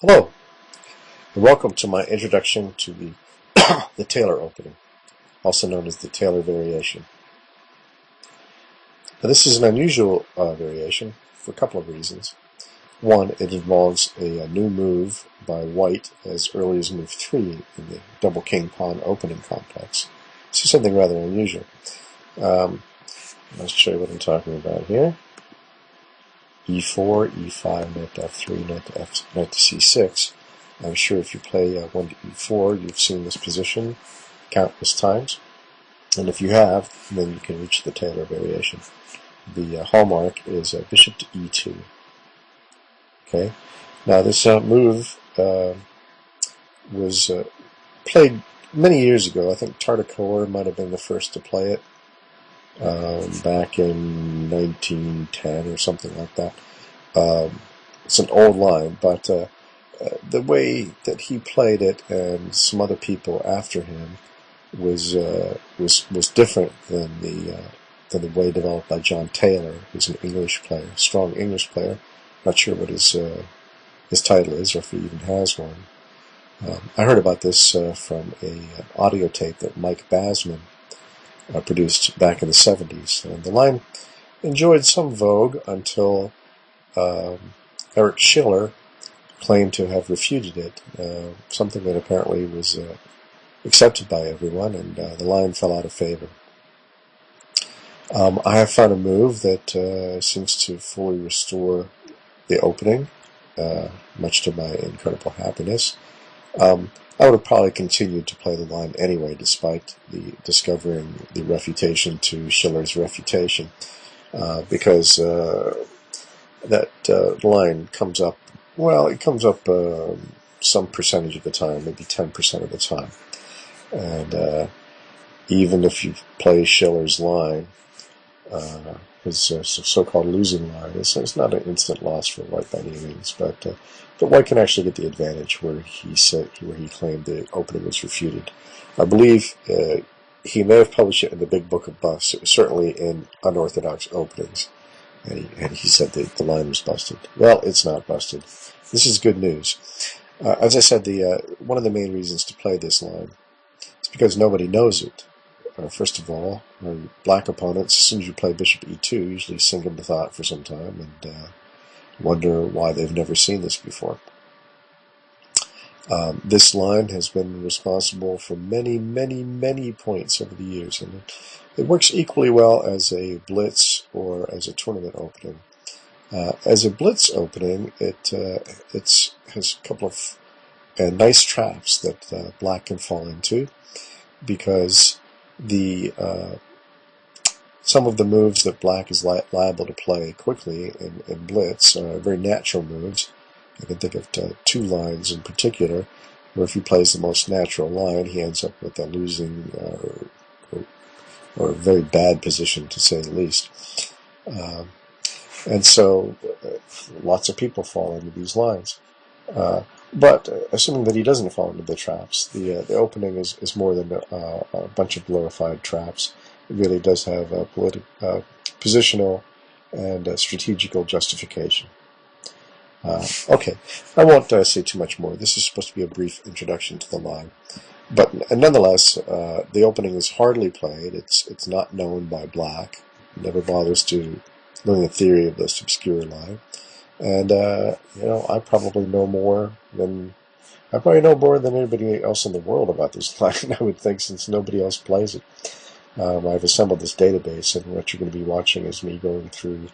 Hello, and welcome to my introduction to the Tayler Opening, also known as the Tayler Variation. Now, this is an unusual variation for a couple of reasons. One, it involves a new move by white as early as move 3 in the double king pawn opening complex. So something rather unusual. Let's show you what I'm talking about here. E4, E5, knight to F3, knight to C6. I'm sure if you play 1 to E4, you've seen this position countless times. And if you have, then you can reach the Tayler variation. The hallmark is bishop to E2. Okay. Now this move was played many years ago. I think Tartakower might have been the first to play it back in 1910 or something like that. It's an old line, but the way that he played it and some other people after him was different than the way developed by John Tayler, who's an English player, strong English player. Not sure what his title is, or if he even has one. I heard about this from an audio tape that Mike Basman produced back in the 70s, and the line enjoyed some vogue until Eric Schiller claimed to have refuted it, something that apparently was accepted by everyone, and the line fell out of favor. I have found a move that seems to fully restore the opening, much to my incredible happiness. I would have probably continued to play the line anyway, despite discovering the refutation to Schiller's refutation, because that line comes up. Well, it comes up some percentage of the time, maybe 10% of the time. And even if you play Schiller's line, his so-called losing line, it's not an instant loss for white by any means, but white can actually get the advantage where he claimed the opening was refuted. I believe he may have published it in the Big Book of Busts. It was certainly in Unorthodox Openings. And he said that the line was busted. Well, it's not busted. This is good news. As I said, one of the main reasons to play this line is because nobody knows it. First of all, black opponents, as soon as you play bishop e2, usually sink into thought for some time and wonder why they've never seen this before. This line has been responsible for many, many, many points over the years, and it works equally well as a blitz or as a tournament opening. As a blitz opening, it has a couple of nice traps that black can fall into, because some of the moves that black is liable to play quickly in blitz are very natural moves. I can think of two lines in particular, where if he plays the most natural line, he ends up with a losing or a very bad position, to say the least. And so lots of people fall into these lines. But assuming that he doesn't fall into the traps, the opening is more than a bunch of glorified traps. It really does have a positional and strategical justification. Okay, I won't say too much more. This is supposed to be a brief introduction to the line. But nonetheless, the opening is hardly played. It's not known by black. Never bothers to learn the theory of this obscure line. And I probably know more than anybody else in the world about this line. I would think, since nobody else plays it. I've assembled this database, and what you're going to be watching is me going through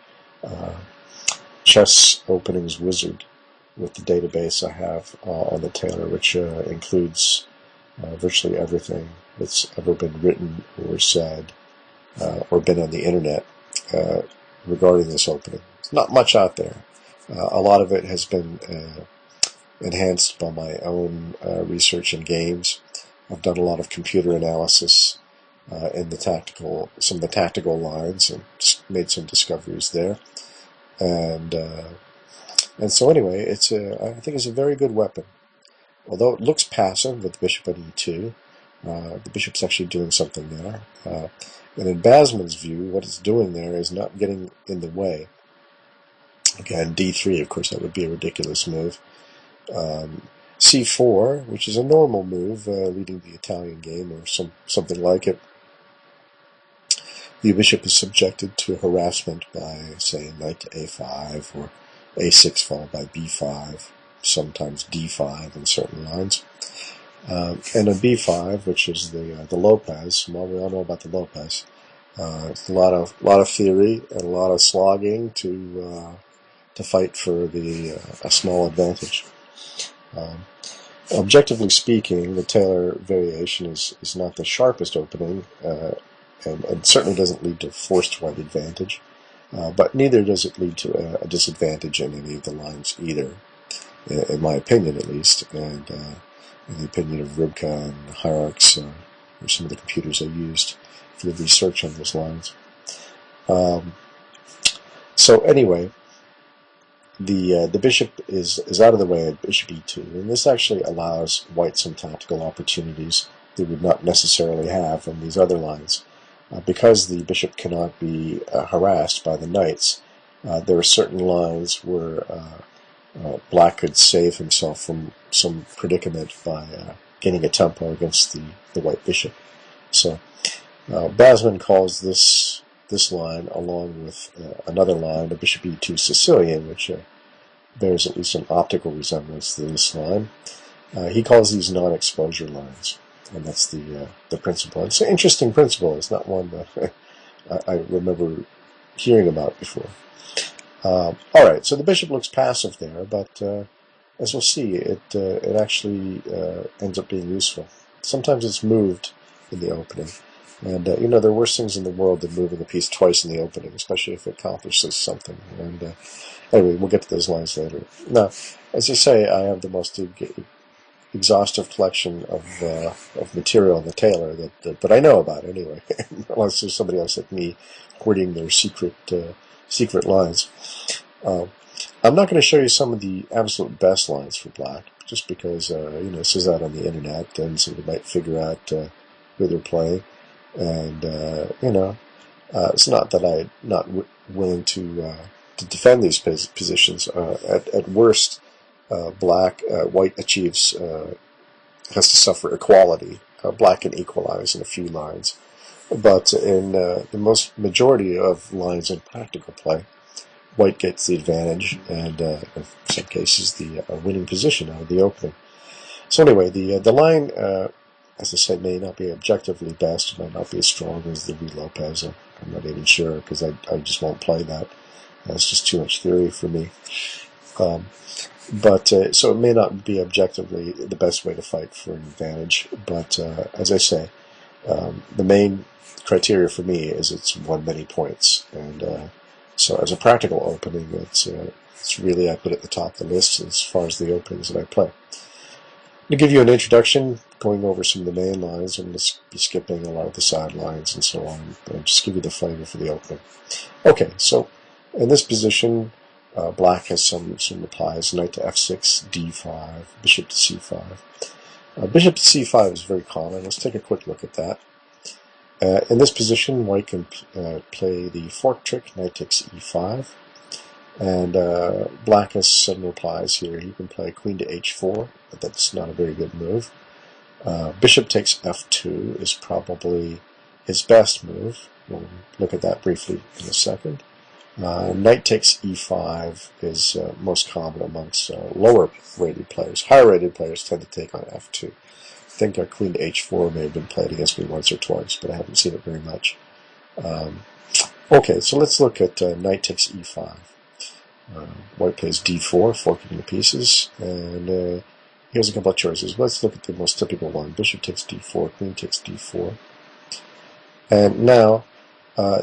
Chess Openings Wizard with the database I have on the Tayler, which includes virtually everything that's ever been written or said or been on the internet regarding this opening. There's not much out there. A lot of it has been enhanced by my own research in games. I've done a lot of computer analysis in some of the tactical lines, and made some discoveries there. And so anyway, I think it's a very good weapon. Although it looks passive with bishop at e2, the bishop's actually doing something there. And in Basman's view, what it's doing there is not getting in the way. Again, d3, of course, that would be a ridiculous move. c4, which is a normal move, leading the Italian game or something like it. The bishop is subjected to harassment by, say, knight to a5 or a6 followed by b5, sometimes d5 in certain lines. And a b5, which is the Lopez. Well, we all know about the Lopez. It's a lot of theory and a lot of slogging to fight for a small advantage. Objectively speaking, the Tayler variation is not the sharpest opening, and certainly doesn't lead to forced white advantage, but neither does it lead to a disadvantage in any of the lines either, in my opinion at least, and in the opinion of Ribka and Hierarchs, or some of the computers I used for the research on those lines. So anyway, the bishop is out of the way at bishop e2, and this actually allows white some tactical opportunities they would not necessarily have on these other lines. Because the bishop cannot be harassed by the knights, there are certain lines where black could save himself from some predicament by gaining a tempo against the white bishop. So Basman calls this line, along with another line, a bishop e2 Sicilian, which bears at least an optical resemblance to this line. He calls these non-exposure lines, and that's the principle. It's an interesting principle. It's not one that I remember hearing about before. All right, so the bishop looks passive there, but as we'll see, it actually ends up being useful. Sometimes it's moved in the opening. And, there are worse things in the world than moving a piece twice in the opening, especially if it accomplishes something. And anyway, we'll get to those lines later. Now, as I say, I have the most exhaustive collection of material in the Tayler that I know about anyway, unless there's somebody else like me hoarding their secret lines. I'm not going to show you some of the absolute best lines for black, just because, this is out on the internet, and so you might figure out who they're playing. And, it's not that I'm not willing to defend these positions. At worst, white achieves, has to suffer equality. Black can equalize in a few lines. But in the most majority of lines in practical play, white gets the advantage, and in some cases the winning position out of the opening. So anyway, the line, as I said, may not be objectively best, might not be as strong as the Lopez. I'm not even sure, because I just won't play that. That's just too much theory for me. So it may not be objectively the best way to fight for an advantage, but as I say, the main criteria for me is it's won many points, and so as a practical opening, it's really, I put it at the top of the list as far as the openings that I play. To give you an introduction, going over some of the main lines, I'm going to be skipping a lot of the side lines and so on, but I'll just give you the flavor for the opening. Okay, so in this position, black has some replies: knight to f6, d5, bishop to c5. Bishop to c5 is very common. Let's take a quick look at that. In this position, white can play the fork trick, knight takes e5. And black has some replies here. He can play queen to h4, but that's not a very good move. Bishop takes f2 is probably his best move. We'll look at that briefly in a second. Knight takes e5 is most common amongst lower-rated players. Higher-rated players tend to take on f2. I think queen to h4 may have been played against me once or twice, but I haven't seen it very much. Okay, so let's look at knight takes e5. White plays d4, forking the pieces, and here's a couple of choices. Let's look at the most typical one. Bishop takes d4, queen takes d4. And now,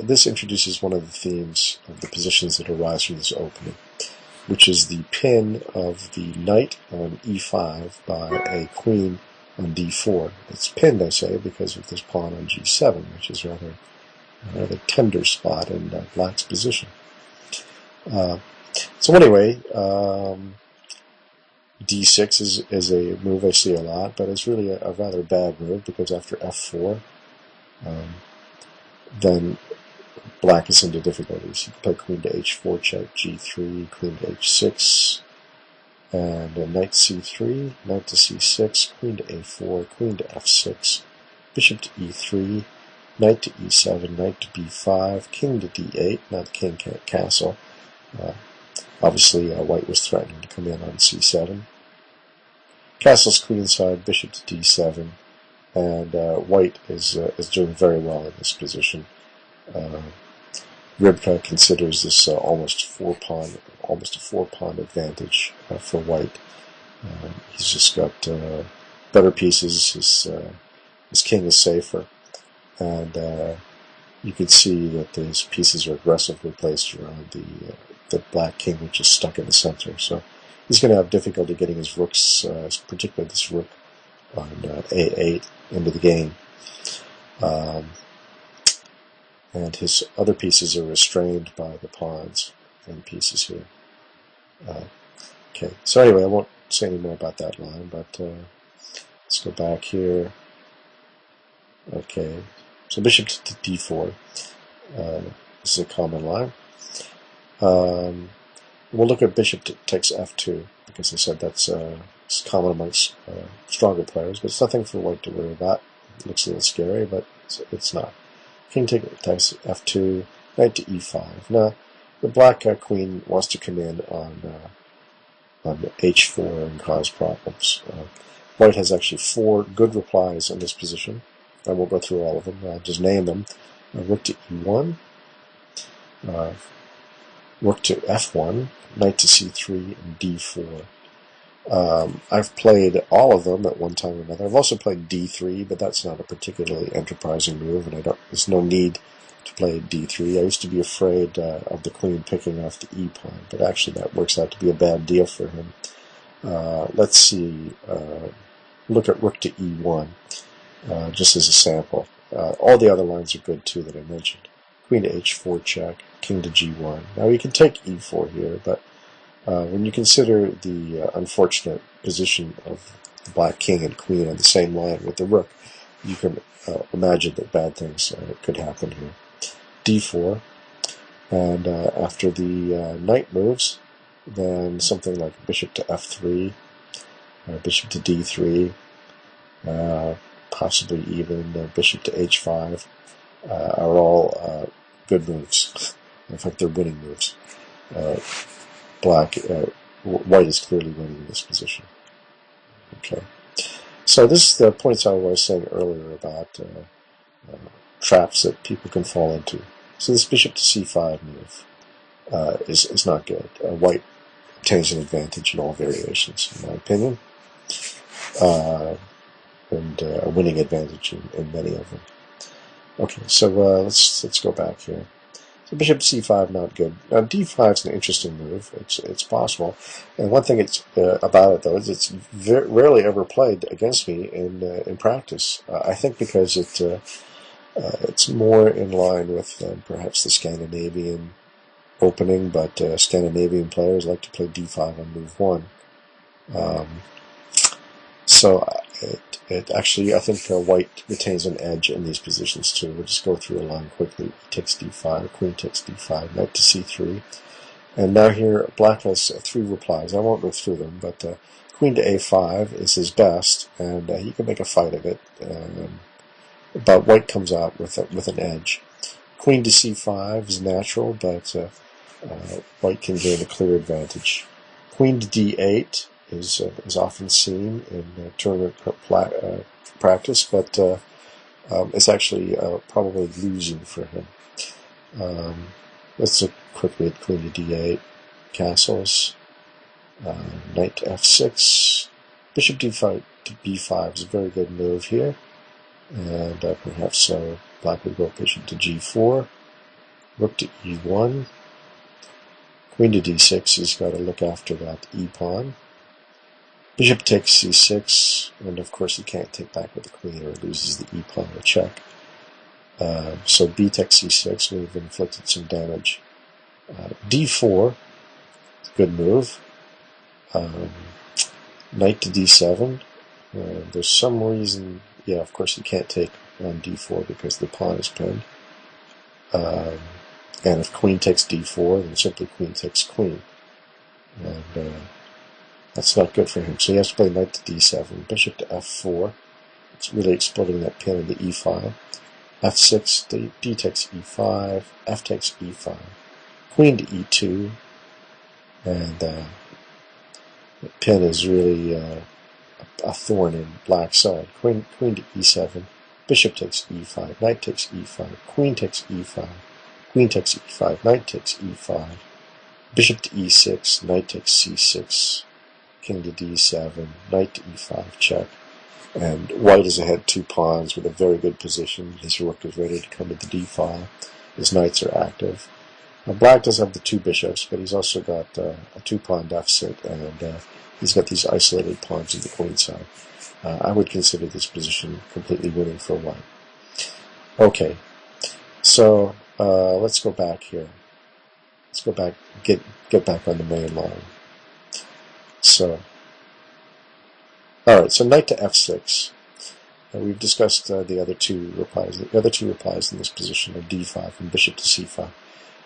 this introduces one of the themes of the positions that arise from this opening, which is the pin of the knight on e5 by a queen on d4. It's pinned, I say, because of this pawn on g7, which is a rather tender spot in black's position. So anyway, d6 is a move I see a lot, but it's really a rather bad move, because after f4, then black is into difficulties. You can play queen to h4 check, g3, queen to h6, And knight c3, knight to c6, queen to a4, queen to f6, bishop to e3, knight to e7, knight to b5, king to d8. Now the king can't castle. Obviously, white was threatening to come in on c7. Castles queenside, bishop to d7, and white is doing very well in this position. Rybka considers this almost a 4-pawn advantage for white. He's just got better pieces. His king is safer, and you can see that these pieces are aggressively placed around the black king, which is stuck in the center. So he's going to have difficulty getting his rooks, particularly this rook on a8, into the game. And his other pieces are restrained by the pawns and pieces here. Okay, so anyway, I won't say any more about that line, but let's go back here. Okay, so bishop to d4. This is a common line. We'll look at bishop takes f2, because I said that's it's common amongst stronger players, but it's nothing for white to worry about. It looks a little scary, but it's not. King takes f2, knight to e5. Now, the black queen wants to come in on h4 and cause problems. White has actually 4 good replies in this position. I won't go through all of them. I'll just name them. Rook to e1, rook to f1, knight to c3, and d4. I've played all of them at one time or another. I've also played d3, but that's not a particularly enterprising move, and there's no need to play d3. I used to be afraid of the queen picking off the e-pawn, but actually that works out to be a bad deal for him. Let's see. Look at rook to e1, just as a sample. All the other lines are good too that I mentioned. Queen to h4 check, king to g1. Now you can take e4 here, but when you consider the unfortunate position of the black king and queen on the same line with the rook, you can imagine that bad things could happen here. d4, and after the knight moves, then something like bishop to f3, bishop to d3, possibly even bishop to h5, are all good moves. In fact, they're winning moves. White is clearly winning in this position. Okay, so this is the points I was saying earlier about traps that people can fall into. So this bishop to c5 move is not good. White obtains an advantage in all variations, in my opinion, and a winning advantage in many of them. Okay, so let's go back here. So bishop to c5, not good. Now d5 is an interesting move. It's possible, and one thing about it though is it's rarely ever played against me in practice. I think because it's more in line with perhaps the Scandinavian opening, but Scandinavian players like to play d5 on move 1. So it actually, I think white retains an edge in these positions too. We'll just go through a line quickly. Takes d5, queen takes d5, knight to c3. And now here, black has 3 replies. I won't go through them, but queen to a5 is his best, and he can make a fight of it. But white comes out with an edge. Queen to c5 is natural, but white can gain a clear advantage. Queen to d8 is often seen in tournament practice, but it's actually probably losing for him. Let's look quickly at queen to d8, castles, knight to f6, bishop d5 to b5 is a very good move here, and perhaps black would go bishop to g4, rook to e1, queen to d6, he's got to look after that e-pawn. Bishop takes c6, and of course he can't take back with the queen or loses the e-pawn or check. So b takes c6, we've inflicted some damage. d4, good move. Knight to d7. There's some reason, yeah, of course he can't take on d4 because the pawn is pinned. And if queen takes d4, then simply queen takes queen. And That's not good for him. So he has to play knight to d7, bishop to f4. It's really exploiting that pin in the e file. f6, d takes e5, f takes e5, queen to e2, and the pin is really a thorn in black's side. Queen to e7, bishop takes e5, knight takes e5, queen takes e5, queen takes e5, knight takes e5, bishop to e6, knight takes c6, king to d7, knight to e5, check. And white is ahead 2 pawns with a very good position. His rook is ready to come to the d file. His knights are active. Now, black does have the 2 bishops, but he's also got a 2-pawn deficit, and he's got these isolated pawns on the queen side. I would consider this position completely winning for white. Okay, so let's go back here. Let's go back, get back on the main line. So, all right. So knight to f6. We've discussed the other two replies. The other 2 replies in this position are d5 and bishop to c5.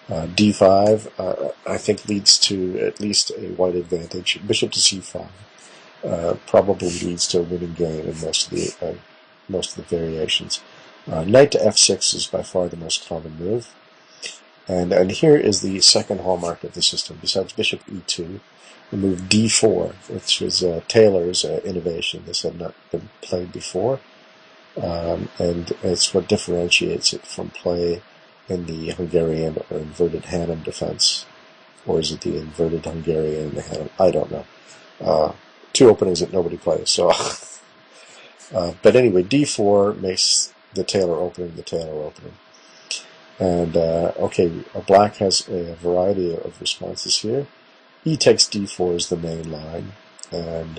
d5, I think, leads to at least a white advantage. Bishop to c5 probably leads to a winning game in most of the variations. Knight to f6 is by far the most common move. And here is the second hallmark of the system. Besides bishop e2, the move d4, which was Taylor's innovation. This had not been played before, and it's what differentiates it from play in the Hungarian or inverted Hanem defense. Or is it the inverted Hungarian and the Hanem? I don't know. 2 openings that nobody plays. So, but anyway, d4 makes the Tayler opening the Tayler opening. And, okay, black has a variety of responses here. E takes d4 is the main line, and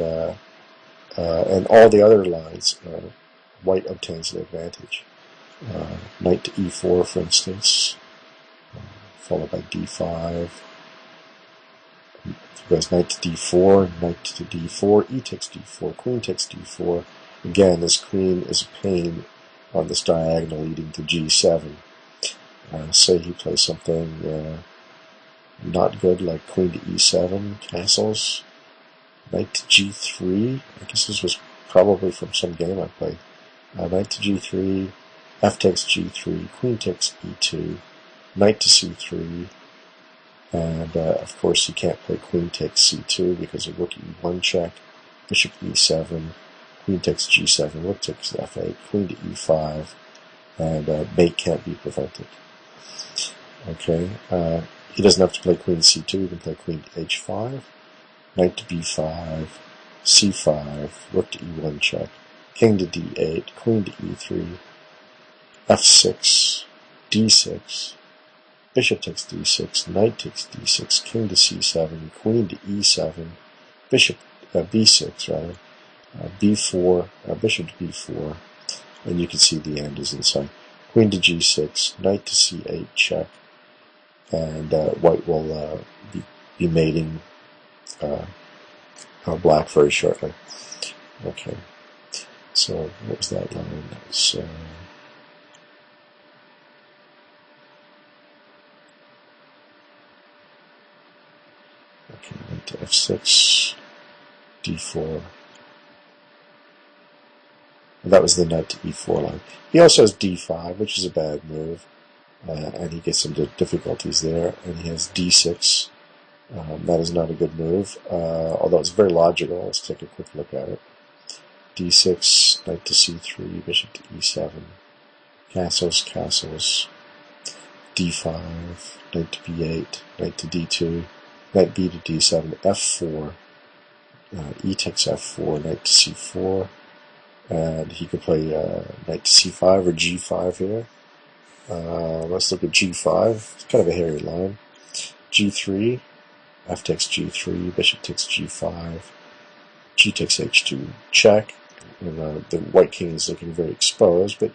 all the other lines, white obtains an advantage. Knight to e4, for instance, followed by d5. If it goes knight to d4, knight to d4, e takes d4, queen takes d4. Again, this queen is a pain on this diagonal leading to g7. Say he plays something not good, like queen to e7, castles, knight to g3. I guess this was probably from some game I played. Knight to g3, f takes g3, queen takes e2, knight to c3, and of course you can't play queen takes c2 because of rook e1 check, bishop e7, queen takes g7, rook takes f8, queen to e5, and mate can't be prevented. Okay, he doesn't have to play queen c2, he can play queen to h5, knight to b5, c5, rook to e1 check, king to d8, queen to e3, f6, d6, bishop takes d6, knight takes d6, king to c7, queen to e7, bishop b6 rather, b4, bishop to b4, and you can see the end is inside. Queen to g6, knight to c8 check, and white will be mating black very shortly. Okay, so what was that line? That was, okay, knight to f6, d4. That was the knight to e4 line. He also has d5, which is a bad move, and he gets into difficulties there. And he has d6. That is not a good move, although it's very logical. Let's take a quick look at it. d6, knight to c3, bishop to e7, castles, castles, d5, knight to b8, knight to d2, knight b to d7, f4, e takes f4, knight to c4, and he could play knight to c5 or g5 here. Let's look at g5. It's kind of a hairy line. g3, f takes g3, bishop takes g5, g takes h2, check. And, the white king is looking very exposed, but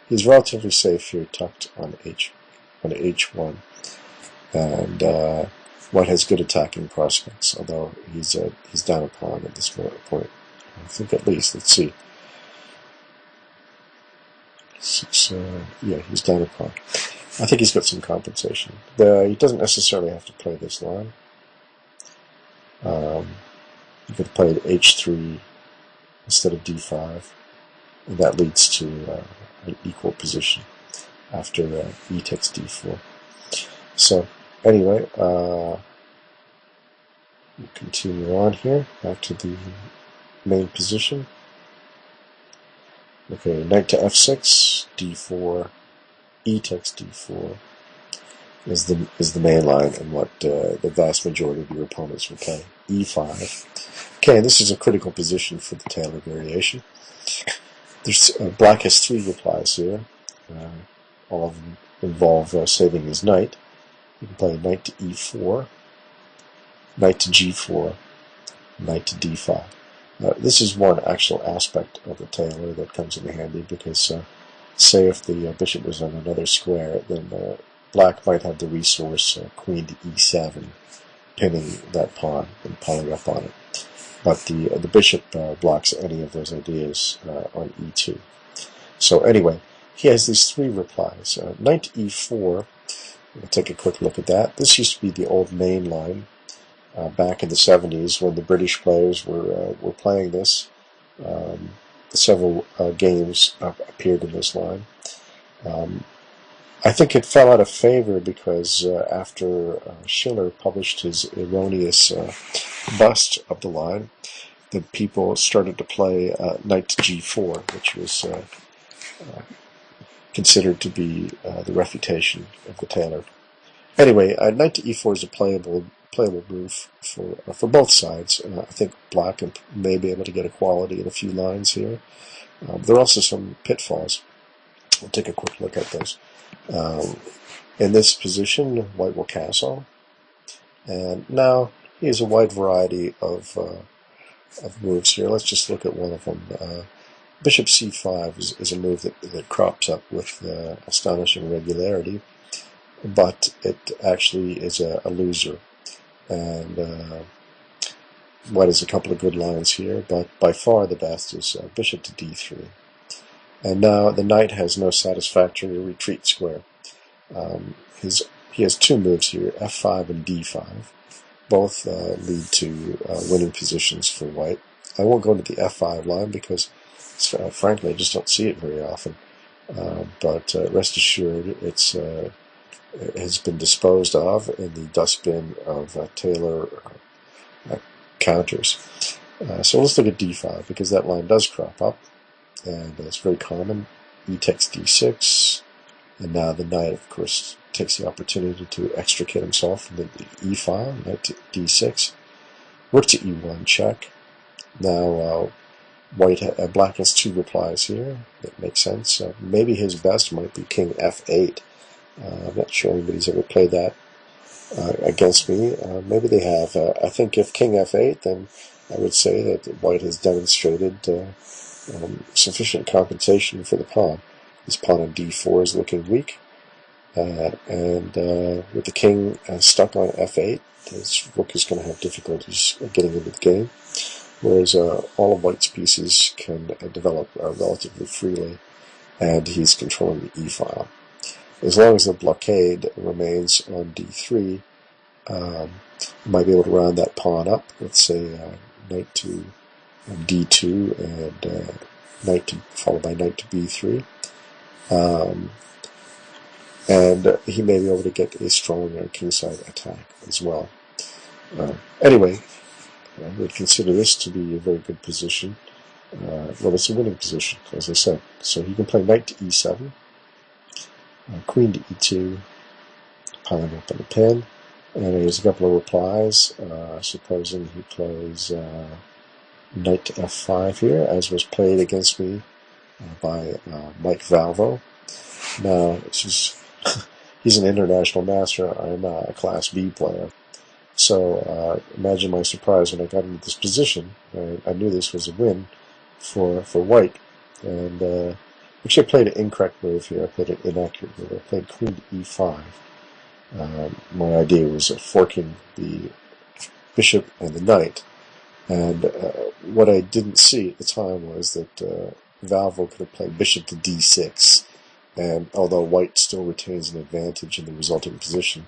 he's relatively safe here, tucked on h1, and white has good attacking prospects, although he's down a pawn at this point. I think at least. Let's see. Yeah, he's down a pawn. I think he's got some compensation. He doesn't necessarily have to play this line. You could have played h3 instead of d5, and that leads to an equal position after e takes d4. So anyway, we'll continue on here, back to the main position. Okay, knight to f6, d4, e takes d4 is the main line, and what the vast majority of your opponents will play. e5. Okay, this is a critical position for the Tayler variation. There's black has 3 replies here. All of them involve saving his knight. You can play knight to e4, knight to g4, knight to d5. This is one actual aspect of the Tayler that comes in handy because, say if the bishop was on another square, then black might have the resource queen to e7, pinning that pawn and piling up on it. But the bishop blocks any of those ideas on e2. So anyway, he has these 3 replies. Knight to e4, we'll take a quick look at that. This used to be the old main line back in the 70s when the British players were playing this. Several games appeared in this line. I think it fell out of favor because after Schiller published his erroneous bust of the line, the people started to play knight to g4, which was considered to be the refutation of the Tayler. Anyway, knight to e4 is a playable move for both sides. I think black may be able to get equality in a few lines here. There are also some pitfalls. We'll take a quick look at those. In this position, white will castle, and now he has a wide variety of moves here. Let's just look at one of them. Bishop c5 is a move that crops up with astonishing regularity, but it actually is a loser. And white has a couple of good lines here, but by far the best is bishop to d3. And now the knight has no satisfactory retreat square. He has 2 moves here, f5 and d5. Both lead to winning positions for white. I won't go into the f5 line because, frankly, I just don't see it very often. But rest assured, it has been disposed of in the dustbin of Tayler counters. So let's look at d5 because that line does crop up. And it's very common. E takes d6, and now the knight, of course, takes the opportunity to extricate himself from the e file. Knight to d6, rook to e1 check. Now black has 2 replies here. That makes sense. Maybe his best might be king f8. I'm not sure anybody's ever played that against me. Maybe they have. I think if king f8, then I would say that white has demonstrated sufficient compensation for the pawn. This pawn on d4 is looking weak, and with the king stuck on f8, this rook is going to have difficulties getting into the game, whereas all of white's pieces can develop relatively freely, and he's controlling the e-file. As long as the blockade remains on d3, you might be able to round that pawn up. Let's say knight to d2 and followed by knight to b3, and he may be able to get a strong kingside attack as well. Anyway, I would consider this to be a very good position. Well, it's a winning position, as I said. So he can play knight to e7, queen to e2, piling up on the pin, and there's a couple of replies. Supposing he plays knight to f5 here, as was played against me by Mike Valvo. Now, he's an international master. I'm a Class B player. So imagine my surprise when I got into this position. I knew this was a win for white. And actually I played an incorrect move here. I played an inaccurate move. I played queen to e5. My idea was forking the bishop and the knight. And what I didn't see at the time was that Valvo could have played bishop to d6, and although white still retains an advantage in the resulting position,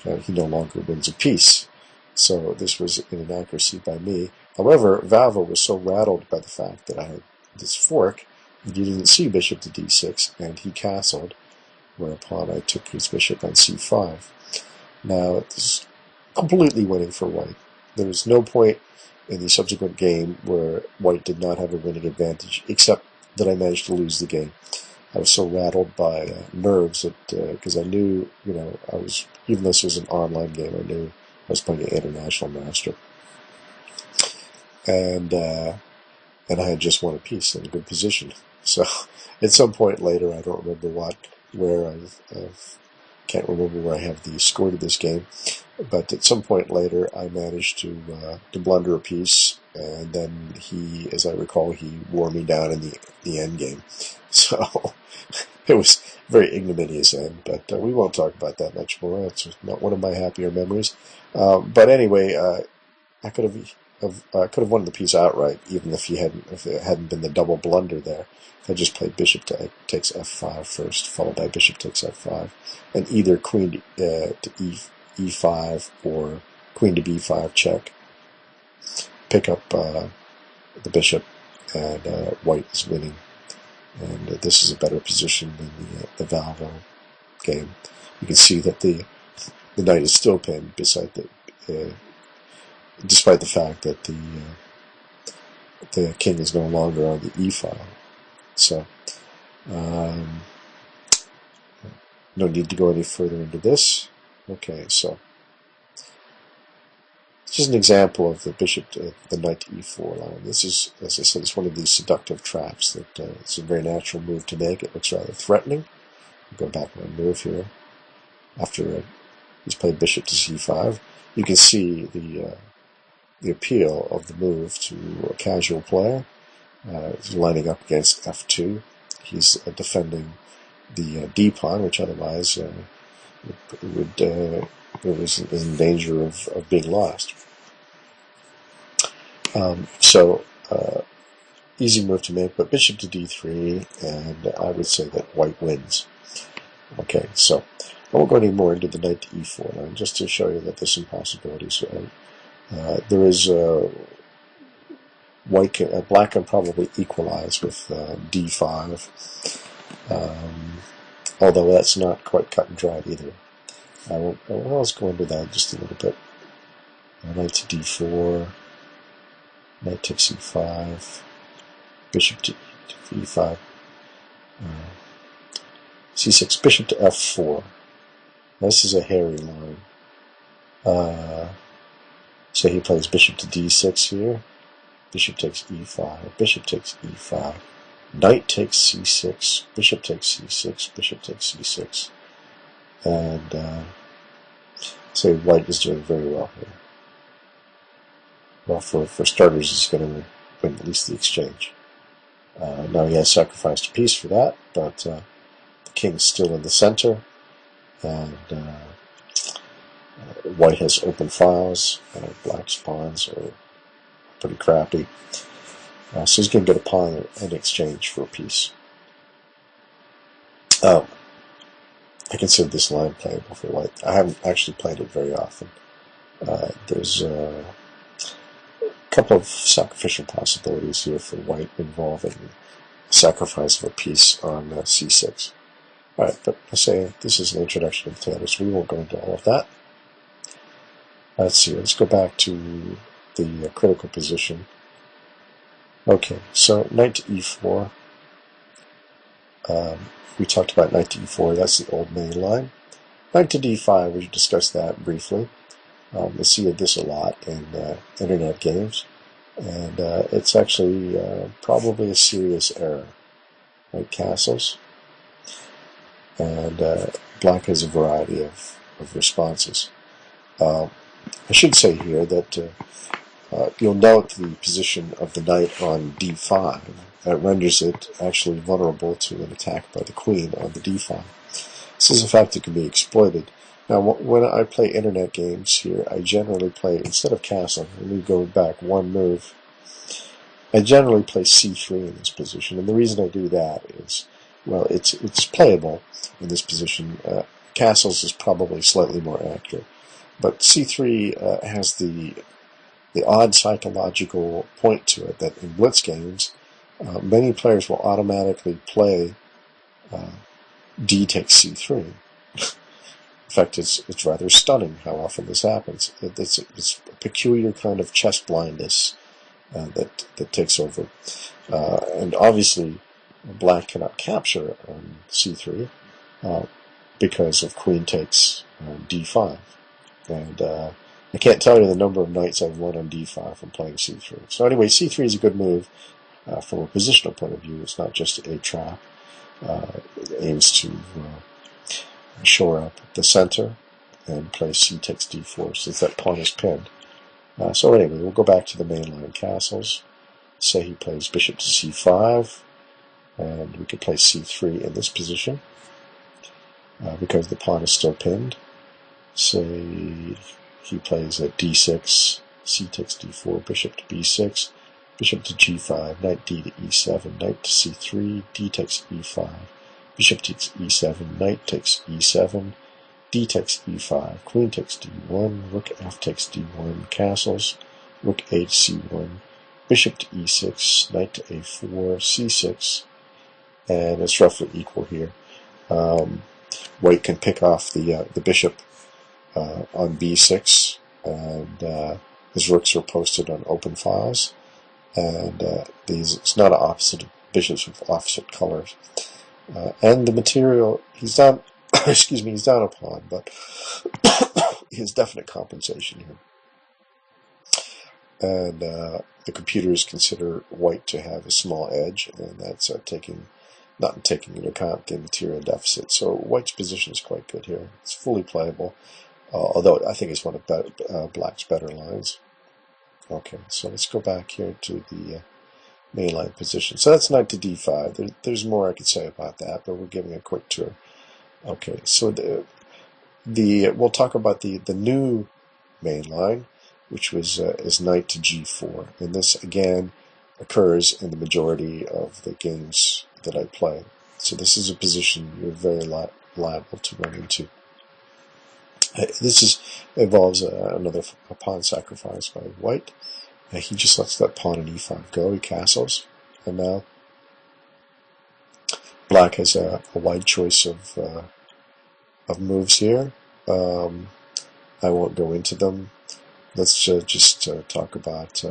he no longer wins a piece. So this was an inaccuracy by me. However, Valvo was so rattled by the fact that I had this fork that he didn't see bishop to d6, and he castled, whereupon I took his bishop on c5. Now, this is completely winning for white. There was no point in the subsequent game where white did not have a winning advantage, except that I managed to lose the game. I was so rattled by nerves that because I knew, I was, even though this was an online game, I knew I was playing an international master, and I had just won a piece in a good position. So at some point later, I don't remember where I can't remember where I have the score to this game, but at some point later, I managed to blunder a piece, and then he, as I recall, he wore me down in the end game. So it was a very ignominious end, but we won't talk about that much more. It's not one of my happier memories. But anyway, I could have won the piece outright, even if it hadn't been the double blunder there. If I just played bishop takes f5 first, followed by bishop takes f5, and either queen to e5 or queen to b5 check, pick up the bishop, and white is winning. And this is a better position than the Valvo game. You can see that the knight is still pinned, despite the fact that the king is no longer on the e file. So, no need to go any further into this. Okay, so this is an example of the bishop to the knight to e4 line. This is, as I said, it's one of these seductive traps that it's a very natural move to make. It looks rather threatening. I'll go back one move here. After he's played bishop to c5, you can see the appeal of the move to a casual player. He's lining up against f2. He's defending the d-pawn, which otherwise was in danger of being lost. Easy move to make, but bishop to d3, and I would say that white wins. Okay, so I won't go any more into the knight to e4 line, just to show you that there's some possibilities. There is black can probably equalize with d5, although that's not quite cut and dried either. Let's go into that just a little bit. Knight to d4, knight takes e5, bishop to e5, c6, bishop to f4. This is a hairy line. So he plays bishop to d6 here, bishop takes e5, bishop takes e5, knight takes c6, bishop takes c6, bishop takes c6, and say white is doing very well here. Well, for starters, he's going to win at least the exchange. Now he has sacrificed a piece for that, but the king's still in the center, and white has open files. Black's pawns are pretty crappy. So he's going to get a pawn in exchange for a piece. I consider this line playable for white. I haven't actually played it very often. There's a couple of sacrificial possibilities here for white involving sacrifice of a piece on c6. Alright, but I say this is an introduction to Tayler, so we won't go into all of that. Let's see, let's go back to the critical position. Okay, so knight to e4. We talked about knight to e4, that's the old main line. Knight to d5, we discussed that briefly. You see this a lot in internet games, and it's actually probably a serious error. White castles, and black has a variety of responses. I should say here that you'll note the position of the knight on d5. That renders it actually vulnerable to an attack by the queen on the d file. This is a fact that can be exploited. Now, when I play internet games here, I generally play, instead of castling, let me go back one move, I generally play c3 in this position, and the reason I do that is, well, it's playable in this position. Castles is probably slightly more accurate, but c3 has the the odd psychological point to it that in blitz games, many players will automatically play d takes c3. In fact, it's rather stunning how often this happens. It's a peculiar kind of chess blindness that takes over. And obviously, black cannot capture on c3 because of queen takes d5. And I can't tell you the number of nights I've won on d5 from playing c3. So anyway, c3 is a good move from a positional point of view. It's not just a trap. It aims to shore up the center and play c takes d4 since that pawn is pinned. So anyway, we'll go back to the mainline castles. Say he plays bishop to c5, and we could play c3 in this position because the pawn is still pinned. Say he plays at d6, c takes d4, bishop to b6, bishop to g5, knight d to e7, knight to c3, d takes e5, bishop takes e7, knight takes e7, d takes e5, queen takes d1, rook f takes d1, castles, rook a to c1, bishop to e6, knight to a4, c6, and it's roughly equal here. White can pick off the bishop on b6, and his rooks are posted on open files, and it's not an opposite of bishops with opposite colors. And the material, he's down, excuse me, he's down a pawn, but he has definite compensation here. And the computers consider white to have a small edge, and that's not taking into account the material deficit. So white's position is quite good here. It's fully playable, although I think it's one of black's better lines. Okay, so let's go back here to the mainline position. So that's knight to d5. There's more I could say about that, but we're giving a quick tour. Okay, so we'll talk about the new mainline, which was is knight to g4, and this again occurs in the majority of the games that I play. So this is a position you're very liable to run into. This involves another pawn sacrifice by white. He just lets that pawn in e5 go. He castles, and now black has a wide choice of moves here. I won't go into them. Let's just talk about,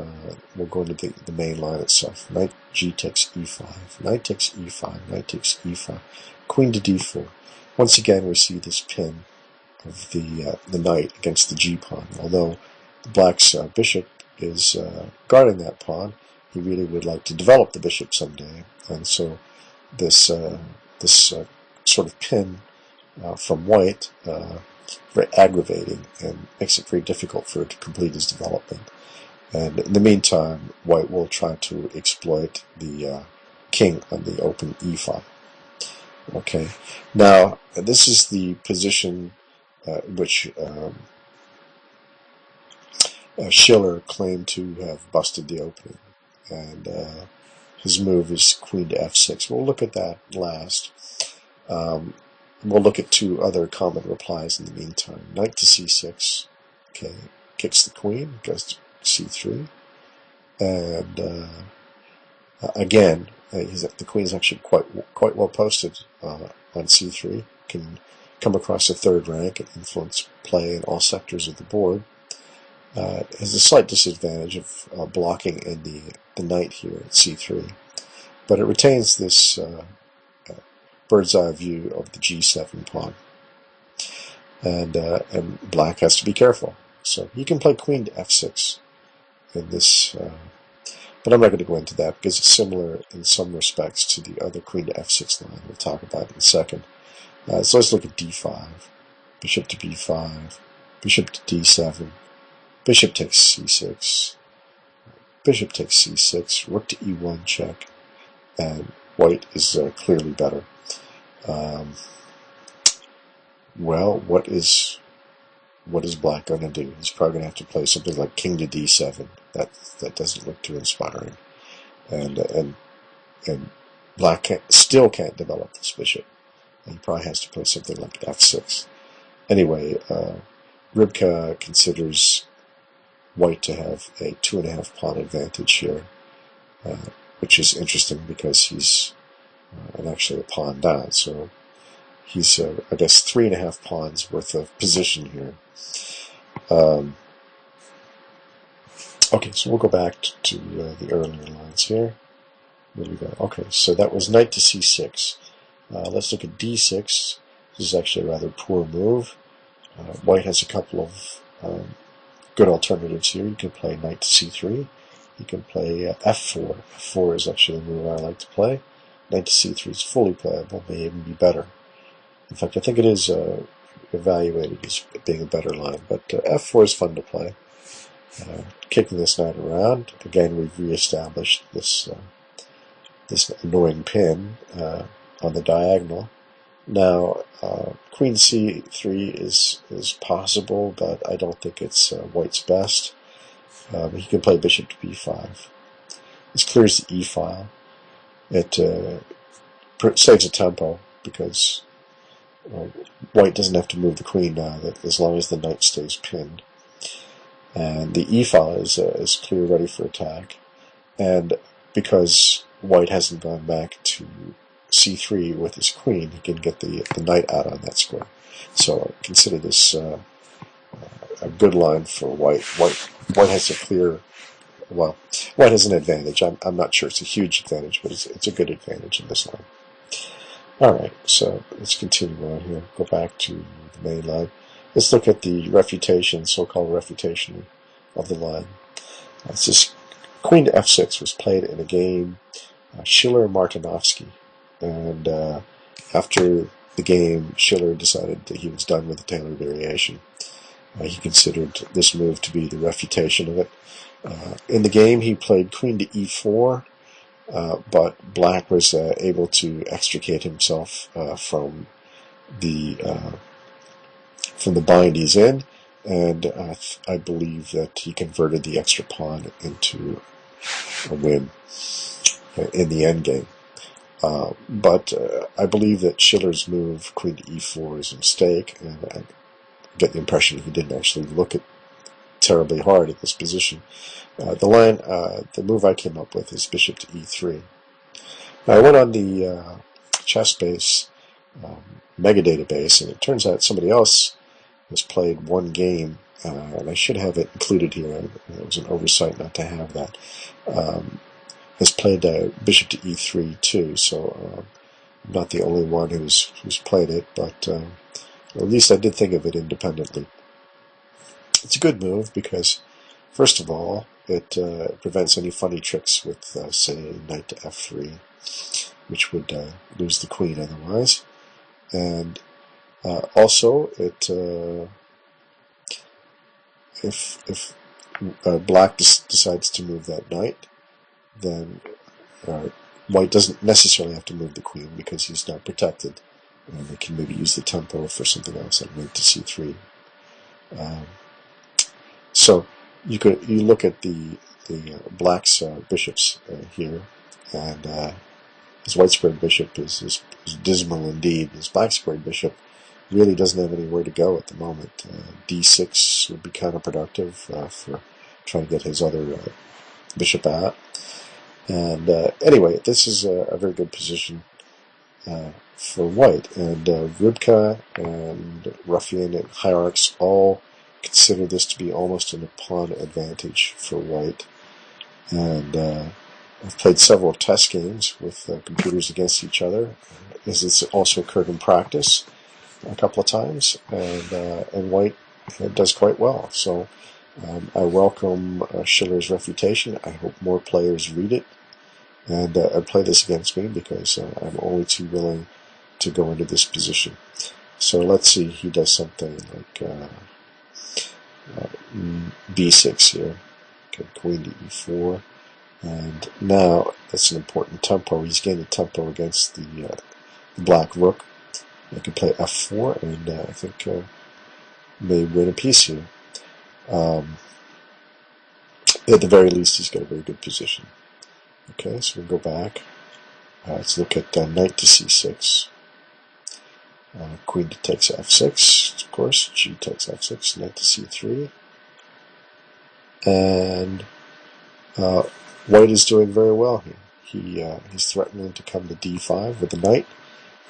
we'll go into the main line itself. Knight g takes e5, knight takes e5, knight takes e5, queen to d4. Once again, we see this pin of the knight against the g pawn. Although the black's bishop is guarding that pawn, he really would like to develop the bishop someday. And so this sort of pin from white very aggravating and makes it very difficult for it to complete his development. And in the meantime, white will try to exploit the king on the open e5. Okay, now this is the position which Schiller claimed to have busted the opening, and his move is queen to f6. We'll look at that last. We'll look at two other common replies in the meantime. Knight to c6, okay, kicks the queen, goes to c3, and again, the queen is actually quite well posted on c3. Can come across the third rank and influence play in all sectors of the board. It has a slight disadvantage of blocking in the knight here at c3, but it retains this bird's eye view of the g7 pawn, and black has to be careful. So he can play queen to f6 in this, but I'm not going to go into that because it's similar in some respects to the other queen to f6 line we'll talk about in a second. So let's look at d5, bishop to b5, bishop to d7, bishop takes c6, bishop takes c6, rook to e1 check, and white is clearly better. Well, what is black going to do? He's probably going to have to play something like king to d7. That doesn't look too inspiring, and black still can't develop this bishop. And he probably has to play something like f6. Anyway, Rybka considers white to have a 2.5 pawn advantage here, which is interesting because he's actually a pawn down. So he's, I guess, 3.5 pawns worth of position here. Okay, so we'll go back to the earlier lines here. Where do we go? Okay, so that was knight to c6. Let's look at d6. This is actually a rather poor move. White has a couple of good alternatives here. You can play knight to c3. You can play f4. f4 is actually a move I like to play. Knight to c3 is fully playable, may even be better. In fact, I think it is evaluated as being a better line, but f4 is fun to play. Kicking this knight around, again we've reestablished this this annoying pin on the diagonal. Now, queen c3 is possible, but I don't think it's white's best. He can play bishop to b5. This clears the e-file. It saves a tempo because white doesn't have to move the queen now, as long as the knight stays pinned. And the e-file is clear, ready for attack. And because white hasn't gone back to c3 with his queen, he can get the knight out on that square. So consider this a good line for white. White has a clear, well, white has an advantage. I'm not sure it's a huge advantage, but it's a good advantage in this line. Alright, so let's continue on here. Go back to the main line. Let's look at the refutation, so-called refutation of the line. This queen to f6 was played in a game Schiller-Martinovsky, and after the game, Schiller decided that he was done with the Taylor variation. He considered this move to be the refutation of it. In the game, he played queen to e4, but black was able to extricate himself from the bind he's in, and I believe that he converted the extra pawn into a win in the endgame. But I believe that Schiller's move, queen to e4, is a mistake, and I get the impression he didn't actually look at terribly hard at this position. The move I came up with is bishop to e3. Now, I went on the ChessBase mega database, and it turns out somebody else has played one game, and I should have it included here. It was an oversight not to have that. Has played bishop to e3 too, so I'm not the only one who's played it, but at least I did think of it independently. It's a good move because, first of all, it prevents any funny tricks with, say, knight to f3, which would lose the queen otherwise. And also, it if black decides to move that knight, then white doesn't necessarily have to move the queen because he's not protected, and they can maybe use the tempo for something else like knight to c3. So you look at the black's bishops here, and his white squared bishop is dismal indeed. His black squared bishop really doesn't have anywhere to go at the moment. d6 would be counterproductive for trying to get his other bishop out. And anyway, this is a very good position for white. And Rybka and Ruffian and Hierarchs all consider this to be almost a pawn advantage for white. And I've played several test games with computers against each other, as it's also occurred in practice a couple of times, and white does quite well. So I welcome Schiller's refutation. I hope more players read it and play this against me, because I'm only too willing to go into this position. So let's see, he does something like b6 here. Okay, queen to e4. And now, that's an important tempo. He's gained a tempo against the black rook. I can play f4, and I think may win a piece here. At the very least, he's got a very good position. Okay, so we'll go back. Let's look at knight to c6. Queen takes f6, of course. G takes f6, knight to c3. And white is doing very well here. He's threatening to come to d5 with the knight,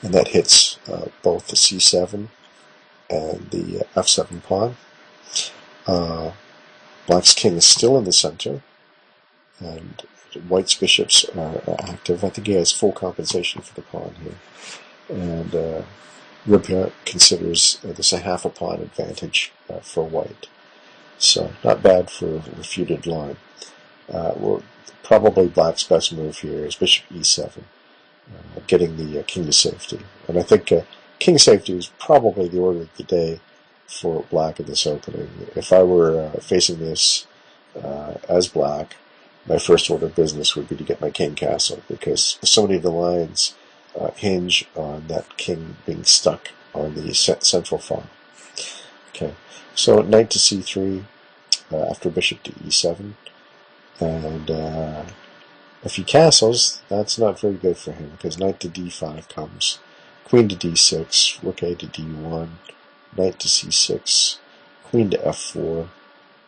and that hits both the c7 and the f7 pawn. Black's king is still in the center, and white's bishops are active. I think he has full compensation for the pawn here. And Ribia considers this a half a pawn advantage for white. So not bad for a refuted line. Well, probably black's best move here is bishop e7, getting the king to safety. And I think king safety is probably the order of the day for black in this opening. If I were facing this as black, my first order of business would be to get my king castle, because so many of the lines hinge on that king being stuck on the central file. Okay, so knight to c3 after bishop to e7, and if he castles, that's not very good for him, because knight to d5 comes, queen to d6, rook a to d1, knight to c6, queen to f4,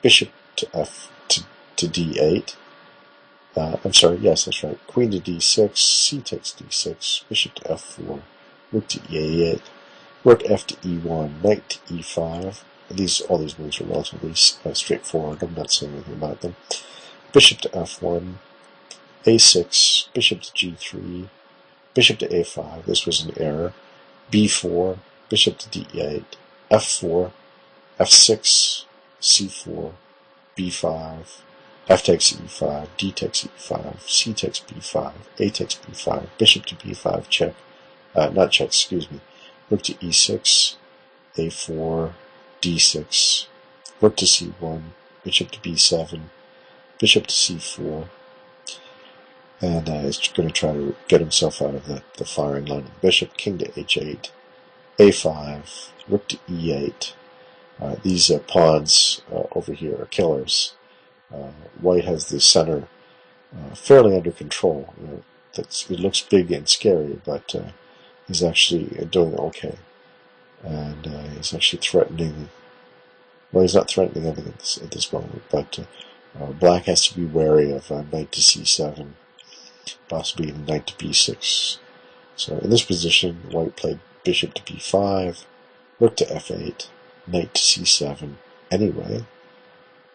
bishop to d8. I'm sorry, yes, that's right. Queen to d6, c takes d6, bishop to f4, rook to e8, rook f to e1, knight to e5. All these moves are relatively straightforward. I'm not saying anything about them. Bishop to f1, a6, bishop to g3, bishop to a5. This was an error. b4, bishop to d8, f4, f6, c4, b5, f takes e5, d takes e5, c takes b5, a takes b5, bishop to b5, check. Not check, excuse me. Rook to e6, a4, d6, rook to c1, bishop to b7, bishop to c4, and he's going to try to get himself out of the firing line of the bishop. King to h8, a5, rook to e8. These pawns over here are killers. White has the center fairly under control. It looks big and scary, but he's actually doing okay. And he's actually threatening. Well, he's not threatening anything at this moment, but black has to be wary of knight to c7, possibly even knight to b6. So in this position, white played bishop to b5, rook to f8, knight to c7 anyway,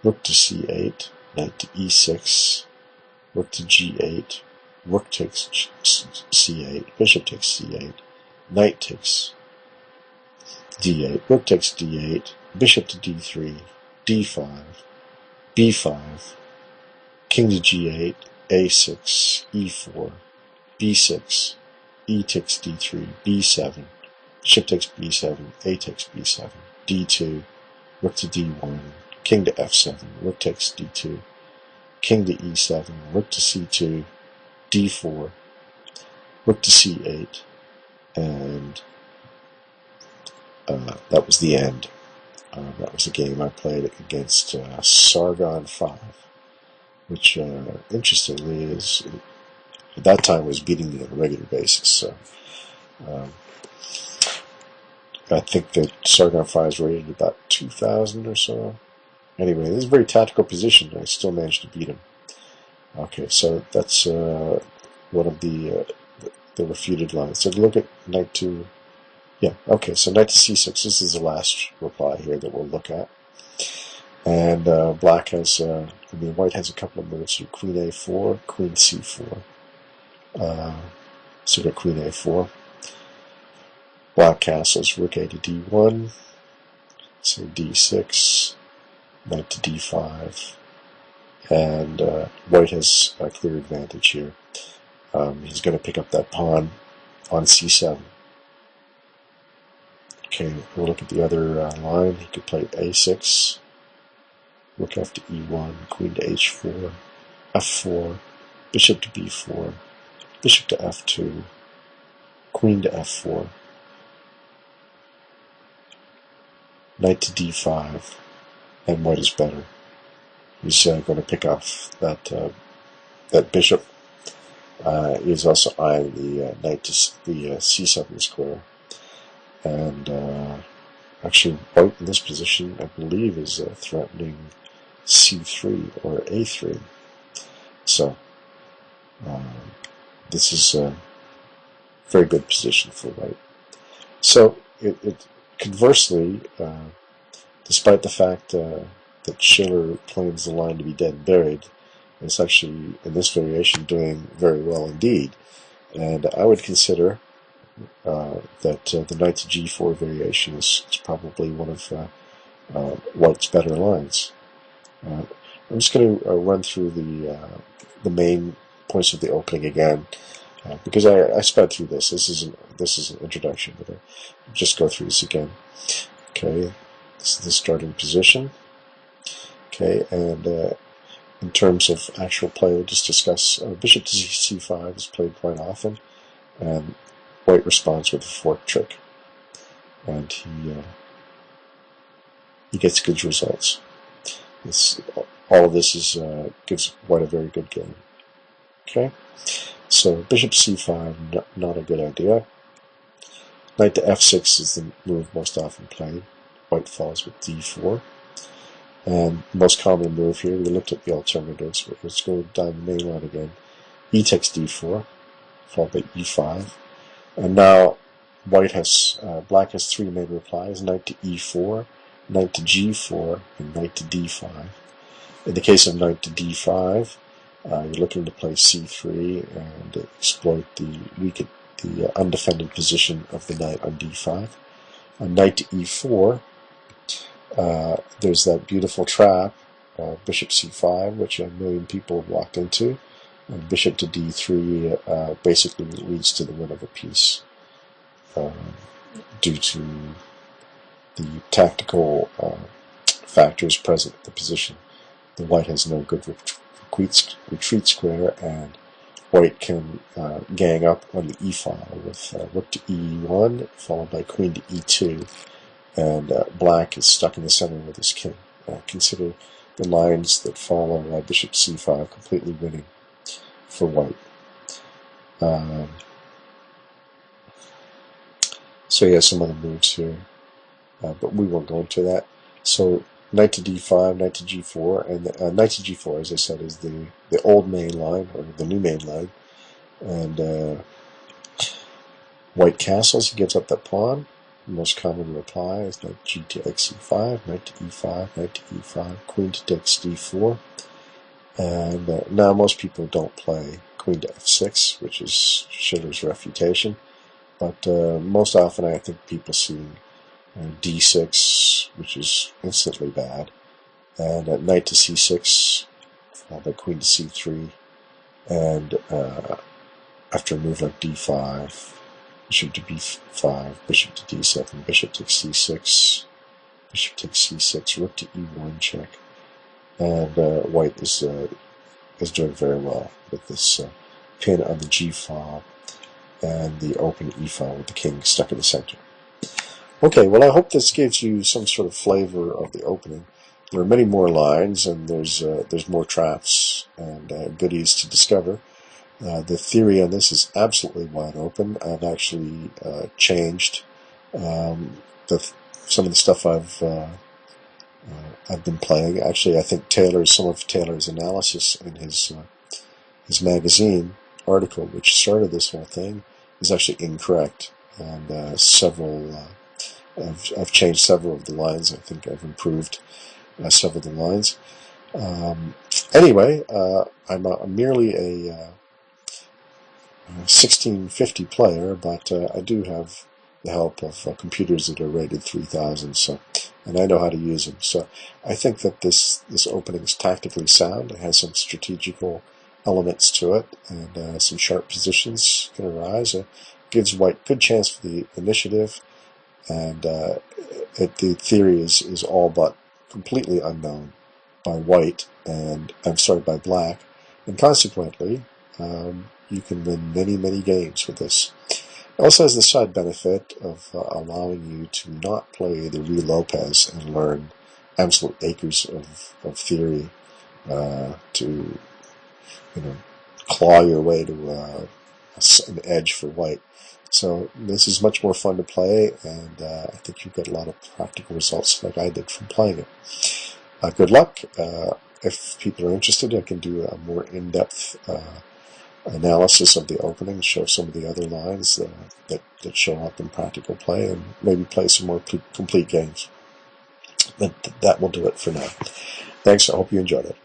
rook to c8, knight to e6, rook to g8, rook takes c8, bishop takes c8, knight takes d8, rook takes d8, bishop to d3, d5, b5, king to g8, a6, e4, b6, e takes d3, b7, bishop takes b7, a takes b7, d2, rook to d1, king to f7, rook takes d2, king to e7, rook to c2, d4, rook to c8, and that was the end. That was a game I played against Sargon 5, which, interestingly, at that time was beating me on a regular basis. So I think that Sargon 5 is rated about 2,000 or so. Anyway, this is a very tactical position. I still managed to beat him. Okay, so that's one of the refuted lines. So look at knight to... Yeah, okay, so knight to c6. This is the last reply here that we'll look at. And black has... white has a couple of moves here. Queen a4, queen c4. So we got queen a4. Black castles, rook a to d1. So d6. Knight to d5, and white has a clear advantage here. He's going to pick up that pawn on c7. Okay, we'll look at the other line. He could play a6, rook f to e1, queen to h4, f4, bishop to b4, bishop to f2, queen to f4, knight to d5. And white is better. He's going to pick off that bishop. He's also eyeing the knight to the c7 square. And actually, white in this position, I believe, is threatening c3 or a3. So this is a very good position for white. So conversely, despite the fact that Schiller claims the line to be dead and buried, it's actually, in this variation, doing very well indeed. And I would consider that the knight to g4 variation is probably one of white's better lines. I'm just going to run through the main points of the opening again, because I sped through this. This is an introduction, but I'll just go through this again. Okay, this is the starting position. Okay, and in terms of actual play, we'll just discuss bishop to c5 is played quite often, and white responds with a fork trick, and he gets good results. All of this gives white a very good game. Okay, so bishop c5, not a good idea. Knight to f6 is the move most often played. White follows with d4. And the most common move here, we looked at the alternatives, but let's go down the main line again. E takes d4, followed by e5. And now black has three main replies: knight to e4, knight to g4, and knight to d5. In the case of knight to d5, you're looking to play c3 and exploit the undefended position of the knight on d5. On knight to e4, there's that beautiful trap, bishop c5, which a million people have walked into. And bishop to d3 basically leads to the win of a piece due to the tactical factors present in the position. The white has no good retreat square, and white can gang up on the e-file with rook to e1, followed by queen to e2, and black is stuck in the center with his king. Consider the lines that follow bishop c5 completely winning for white. So he has some other moves here, but we won't go into that. So knight to d5, knight to g4, and knight to g4, as I said, is the old main line, or the new main line. And white castles, he gives up that pawn. The most common reply is knight g takes e5, knight to e5, knight to e5, queen to takes d4. And now most people don't play queen to f6, which is Schiller's refutation. But most often I think people see d6, which is instantly bad, and knight to c6, followed by queen to c3, and after a move like d5, bishop to b5, bishop to d7, bishop takes c6, bishop takes c6, rook to e1 check, and white is doing very well with this pin on the g file and the open e file with the king stuck in the center. Okay, well, I hope this gives you some sort of flavor of the opening. There are many more lines, and there's more traps and goodies to discover. The theory on this is absolutely wide open. I've actually changed some of the stuff I've been playing. Actually, I think some of Taylor's analysis in his magazine article, which started this whole thing, is actually incorrect. And I've changed several of the lines. I think I've improved several of the lines. Anyway, I'm merely a 1650 player, but I do have the help of computers that are rated 3000, and I know how to use them. So I think that this opening is tactically sound. It has some strategical elements to it, and some sharp positions can arise. It gives white good chance for the initiative, and the theory is all but completely unknown by white, by black, and consequently you can win many games with this. It also has the side benefit of allowing you to not play the Ruy Lopez and learn absolute acres of theory to claw your way to an edge for white. So this is much more fun to play, and I think you get a lot of practical results like I did from playing it. Good luck. If people are interested, I can do a more in-depth analysis of the opening, show some of the other lines that show up in practical play, and maybe play some more complete games. But that will do it for now. Thanks. I hope you enjoyed it.